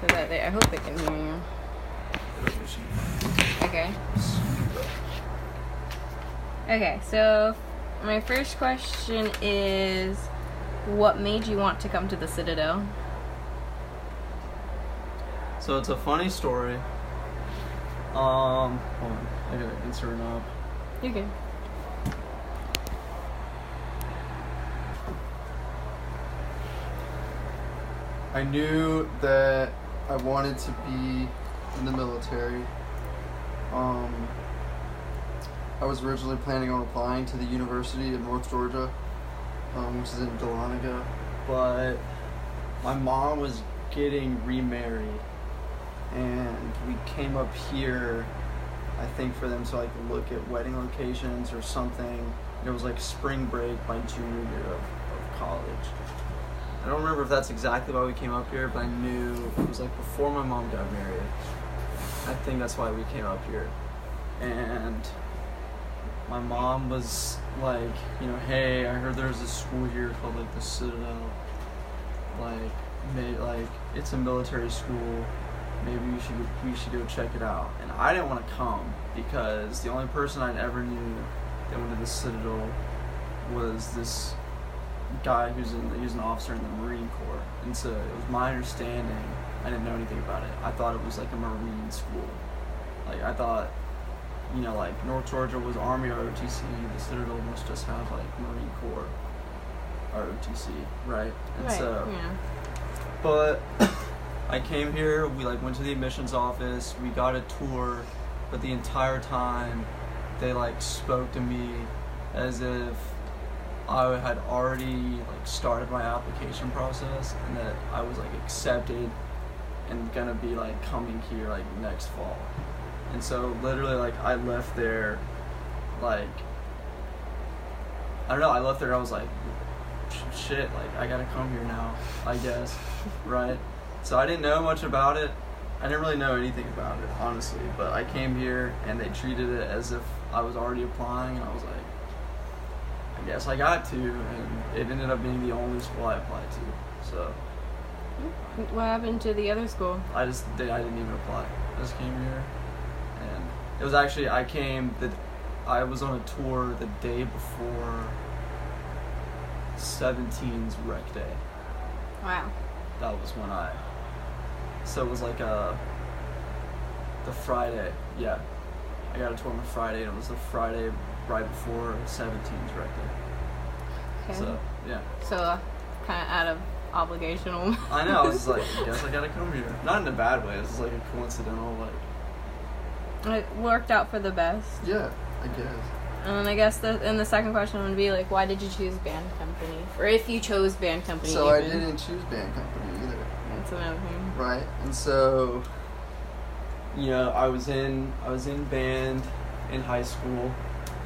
put that there. I hope they can hear you. Okay. Okay, so my first question is, what made you want to come to the Citadel? So it's a funny story. Hold on. I gotta insert it up. You good. I knew that I wanted to be in the military. I was originally planning on applying to the University of North Georgia, which is in Dahlonega, but my mom was getting remarried, and we came up here, I think, for them to like look at wedding locations or something. It was like spring break my junior year of college. I don't remember if that's exactly why we came up here, but I knew it was like before my mom got married. I think that's why we came up here. And my mom was like, you know, hey, I heard there's this school here called like the Citadel. Like it's a military school. Maybe we should go check it out. And I didn't want to come because the only person I ever knew that went to the Citadel was this guy who's an officer in the Marine Corps. And so it was my understanding, I didn't know anything about it, I thought it was like a Marine school. Like I thought, you know, like North Georgia was Army ROTC, the Citadel must just have like Marine Corps ROTC, right? And right, so, yeah. But I came here, we like went to the admissions office, we got a tour, but the entire time they like spoke to me as if I had already like started my application process and that I was like accepted and gonna be like coming here like next fall. And so literally like I left there like, I don't know, I left there and I was like, shit, like I gotta come here now, I guess, right? So I didn't know much about it. I didn't really know anything about it, honestly, but I came here and they treated it as if I was already applying, and I was like, I guess I got to, and it ended up being the only school I applied to. So What happened to the other school? I didn't even apply. I just came here, and it was actually, I was on a tour the day before 17's rec day. Wow. That was when so it was like the Friday, yeah. I got a tour on the Friday, and it was the Friday right before 17's rec day. Okay. So, yeah. So, kind of out of obligational. I know, I was just like, I guess I gotta come here. Not in a bad way, it was just like a coincidental, like... It worked out for the best. Yeah, I guess. And I guess the second question would be, like, why did you choose band company? Or if you chose band company. So even. I didn't choose band company either. That's another thing. Right, and so, you know, I was in band in high school.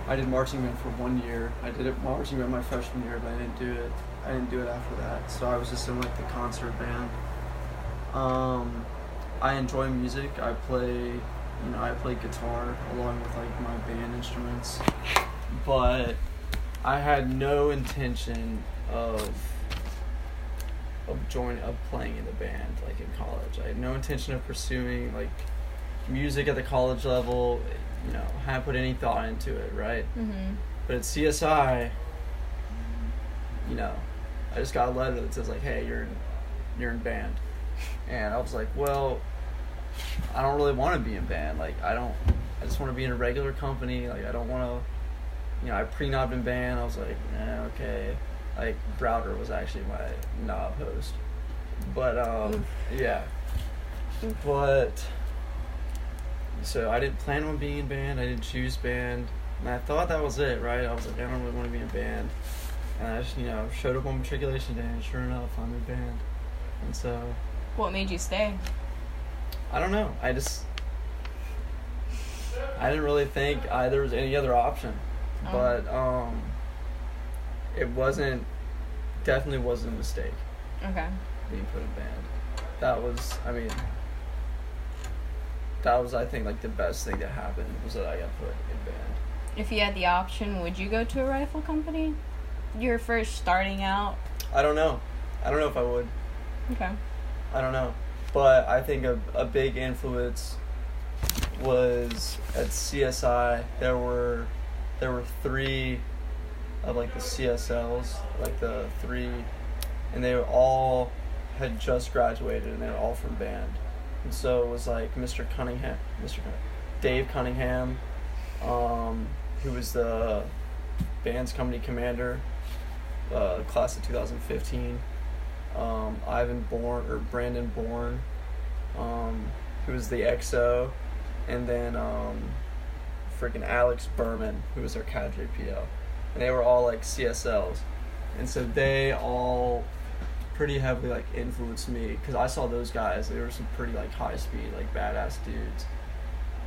I did marching band for 1 year. I did marching band my freshman year, but I didn't do it after that. So I was just in like the concert band. I enjoy music. I play guitar along with like my band instruments. But I had no intention of playing in the band like in college. I had no intention of pursuing like music at the college level. You know, I hadn't put any thought into it, right? Mm-hmm. But at CSI, you know, I just got a letter that says like, "Hey, you're in band," and I was like, "Well, I don't really want to be in band. Like, I just want to be in a regular company. Like, I don't want to, you know, I pre-knobbed in band. I was like, okay." Like, Browder was actually my knob host, but yeah, but. So I didn't plan on being in band. I didn't choose band. And I thought that was it, right? I was like, I don't really want to be in band. And I just, you know, showed up on matriculation day, and sure enough, I'm in band. And so... What made you stay? I don't know. I didn't really think there was any other option. Oh. But it definitely wasn't a mistake. Okay. Being put in band. That was, I think, like, the best thing that happened was that I got put in band. If you had the option, would you go to a rifle company? You're first starting out. I don't know. I don't know if I would. Okay. I don't know. but I think a big influence was at CSI. There were 3 of like the CSLs, like the 3, and they all had just graduated, and they were all from band. And so it was like Dave Cunningham, who was the band's company commander, class of 2015. Brandon Bourne, who was the XO, and then freaking Alex Berman, who was our cadre PO. And they were all like CSLs. And so they all pretty heavily like influenced me, because I saw those guys. They were some pretty like high speed, like badass dudes.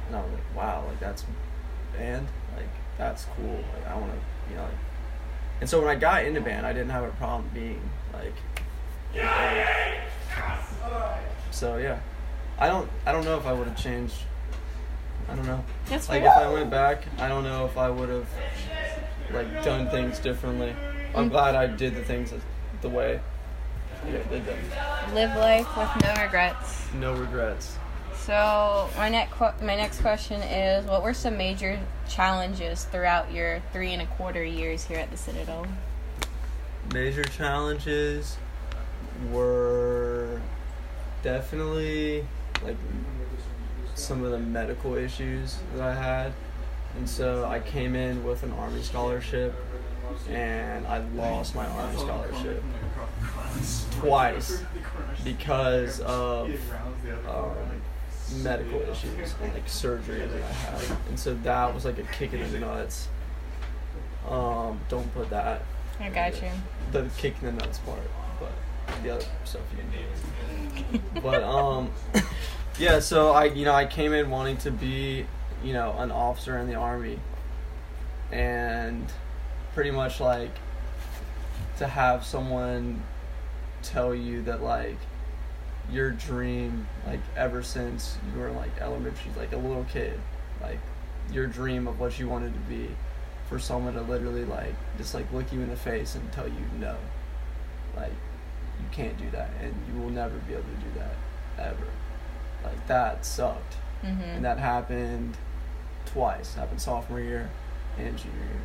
And I was like, wow, like that's band, like that's cool. Like I want to, like. And so when I got into band, I didn't have a problem being like. So yeah, I don't know if I would have changed. I don't know. That's like fair. If I went back, I don't know if I would have like done things differently. I'm glad I did the things the way I did them. Live life with no regrets. No regrets. So my next question is, what were some major challenges throughout your 3 1/4 years here at the Citadel? Major challenges were definitely like some of the medical issues that I had. And so I came in with an Army scholarship, and I lost my Army scholarship twice because of medical issues and like surgery that I had. And so that was like a kick in the nuts. Don't put that. I got you. The kick in the nuts part, but the other stuff you can do. But yeah, so I came in wanting to be, an officer in the Army, and pretty much like to have someone tell you that like your dream, like ever since you were like elementary, like a little kid, like your dream of what you wanted to be, for someone to literally like just like look you in the face and tell you no, like you can't do that and you will never be able to do that ever. Like that sucked. Mm-hmm. And that happened twice. It happened sophomore year and junior year.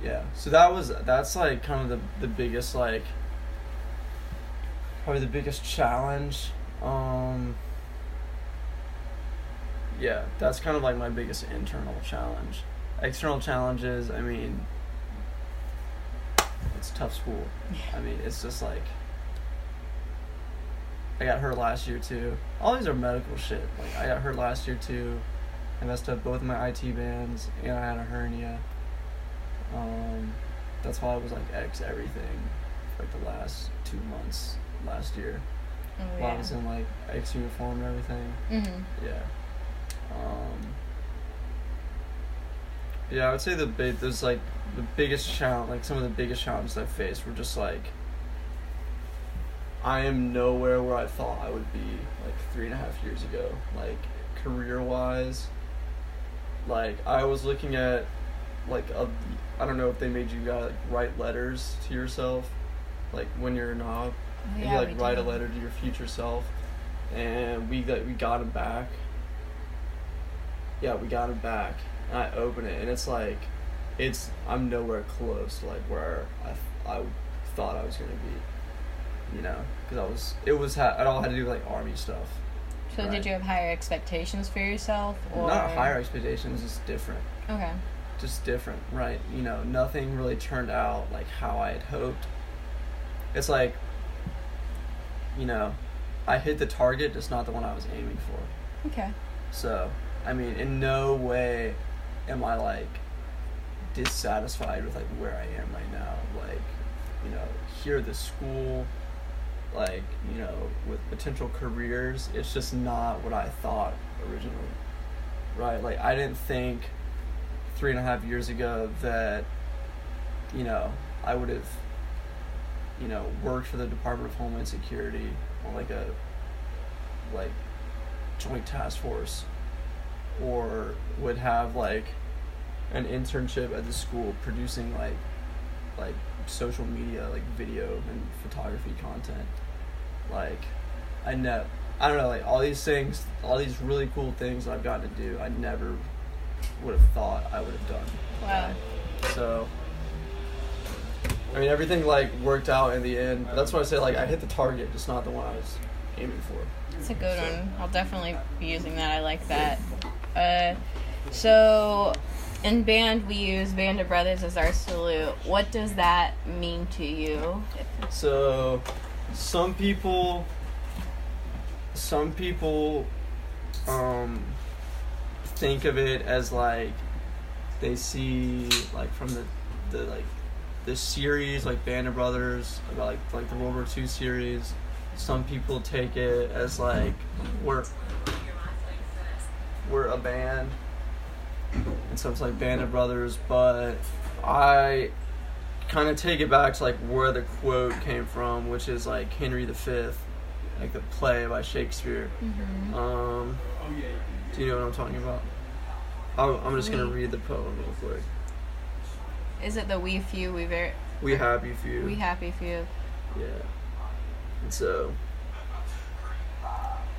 Yeah, so that's like kind of the biggest, like probably the biggest challenge. Yeah, that's kind of like my biggest internal challenge. External challenges, I mean, it's tough school. I mean, it's just like, I got hurt last year too. All these are medical shit. Like, I got hurt last year too. I messed up both of my IT bands, and I had a hernia. That's why I was like everything for like the last 2 months last year. Oh, While yeah. I was in like X uniform and everything. Mm-hmm. Yeah. Yeah, I would say there's like the biggest challenge, like some of the biggest challenges I faced were just like, I am nowhere where I thought I would be like 3.5 years ago, like career wise. Like I was looking at like I don't know if they made you like write letters to yourself, like when you're a knob, and you like write a letter to your future self, and we got them back. Yeah, we got them back, and I open it, and it's like, I'm nowhere close to like where I thought I was gonna be, because it all had to do with like Army stuff. So right? Did you have higher expectations for yourself, or Not higher expectations, just different. Okay. Just different, right? Nothing really turned out like how I had hoped. It's like, I hit the target, just not the one I was aiming for. Okay. So, I mean, in no way am I like dissatisfied with like where I am right now. Like, here at the school, like, with potential careers, it's just not what I thought originally, right? Like, I didn't think 3.5 years ago that, I would have, worked for the Department of Homeland Security on like a joint task force, or would have like an internship at the school producing like social media, like video and photography content. Like, I don't know, like all these things, all these really cool things I've gotten to do, I never would have thought I would have done. Wow. Right? So, I mean, everything like worked out in the end. That's why I say like I hit the target, just not the one I was aiming for. It's a good one. I'll definitely be using that. I like that. So, in band, we use Band of Brothers as our salute. What does that mean to you? So, some people think of it as like they see like from the series like Band of Brothers about like the World War II series. Some people take it as like we're a band, and so it's like Band of Brothers, but I kind of take it back to like where the quote came from, which is like Henry V, like the play by Shakespeare. Mm-hmm. Do you know what I'm talking about? I'm just gonna read the poem real quick. Is it the we few, we happy few? We happy few. Yeah. And so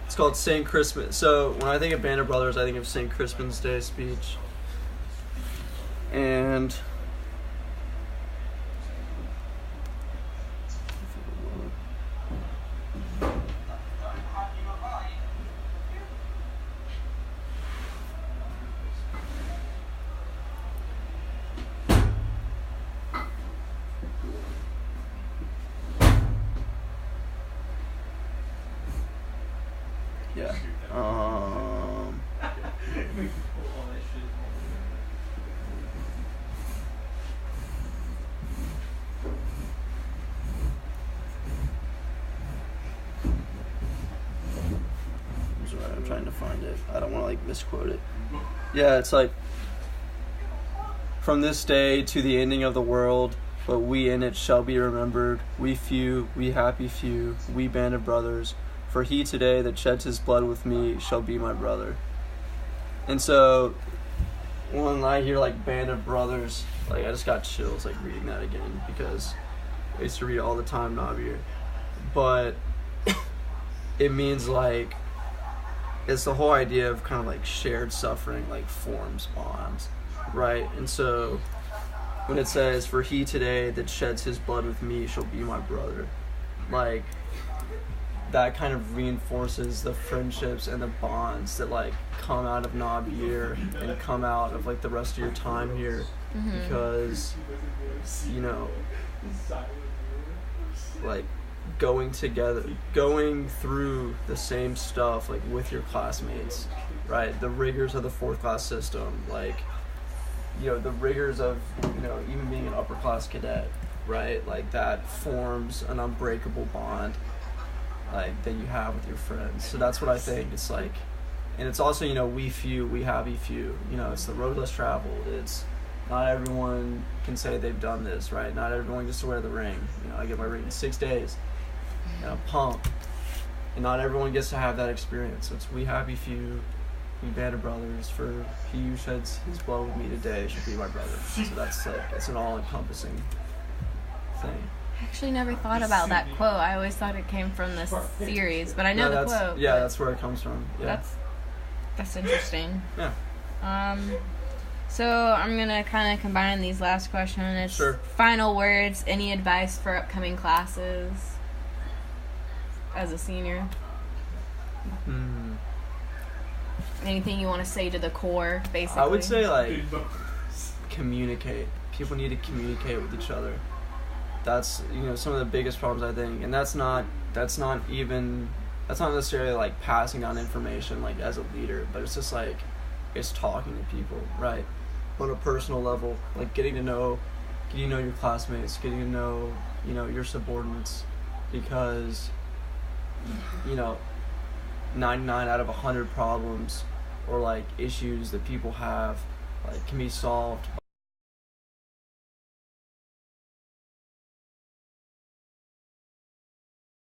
it's called St. Crispin. So when I think of Band of Brothers, I think of St. Crispin's Day speech. And yeah. I'm trying to find it. I don't want to like misquote it. Yeah, it's like, from this day to the ending of the world, but we in it shall be remembered. We few, we happy few, we Band of Brothers. For he today that sheds his blood with me shall be my brother. And so when I hear like Band of Brothers, like I just got chills like reading that again, because I used to read it all the time, Navir. But it means like, it's the whole idea of kind of like shared suffering like forms bonds, right? And so when it says, for he today that sheds his blood with me shall be my brother, like that kind of reinforces the friendships and the bonds that like come out of Nabir and come out of like the rest of your time here. Mm-hmm. Because, you know, like going through the same stuff like with your classmates, right? The rigors of the fourth class system, like, you know, the rigors of, you know, even being an upper class cadet, right? Like that forms an unbreakable bond like that you have with your friends. So that's what I think it's like. And it's also, you know, we few, we happy few, you know, it's the road less traveled. It's not everyone can say they've done this, right? Not everyone gets to wear the ring. You know, I get my ring in 6 days, and I'm pumped. And not everyone gets to have that experience. So it's we happy few, we Band of Brothers. For he who sheds his blood with me today should be my brother. So that's like, it's an all-encompassing thing. I actually never thought about that quote. I always thought it came from this series, but I know the quote. Yeah, that's where it comes from. Yeah. That's interesting. Yeah. So I'm gonna kind of combine these last questions. It's sure. Final words. Any advice for upcoming classes as a senior? Anything you want to say to the core, basically? I would say like communicate. People need to communicate with each other. That's, you know, some of the biggest problems I think, and that's not necessarily like passing on information like as a leader, but it's just like it's talking to people, right? On a personal level, like getting to know your classmates, getting to know, you know, your subordinates, because, you know, 99 out of 100 problems or like issues that people have like can be solved